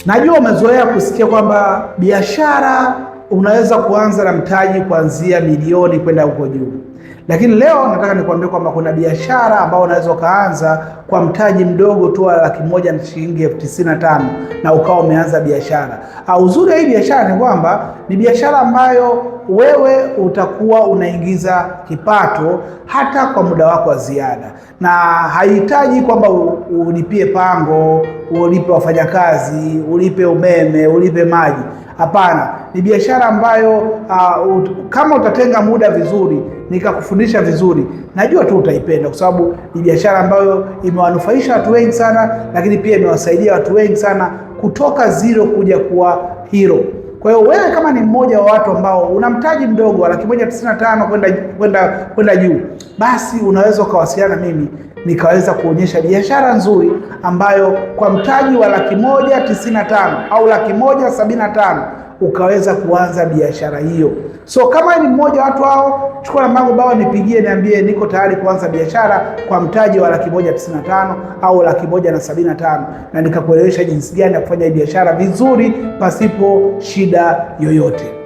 Najua umezoea kusikia kwamba biashara unaweza kuanza na mtaji kuanzia milioni kwenda huko juu. Lakini leo nataka nikwambie kwamba kuna biashara ambayo unaweza ukaanza kwa mtaji mdogo tu wa $100,000 na shilingi $95,000 na ukawa umeanza biashara. Uzuri wa hii biashara ni kwamba ni biashara ambayo wewe utakuwa unaingiza kipato hata kwa muda wako wa ziada, na haihitaji kwamba ulipie pango, ulipe wafanyakazi, ulipe umeme, ulipe maji. Hapana, ni biashara ambayo kama utatenga muda vizuri nikakufundisha vizuri, najua tu utaipenda, kwa sababu ni biashara ambayo imewanufaisha watu wengi sana, lakini pia imewasaidia watu wengi sana kutoka zero kuja kuwa hero. Kwa hiyo wewe kama ni mmoja wa watu ambao una mtaji mdogo wa $195,000 kwenda juu, basi unaweza ukawasiliana mimi nikaweza kuonyesha biashara nzuri ambayo kwa mtaji wa $195,000 au $175,000 ukaweza kuanza biashara hiyo. So kama ni mmoja wa watu hao, chukua namba yangu bao, nipigie, niambie niko tayari kuanza biashara kwa mtaji wa $195,000 au $175,000, na nikakuelewesha jinsi gani ya kufanya biashara vizuri pasipo shida yoyote.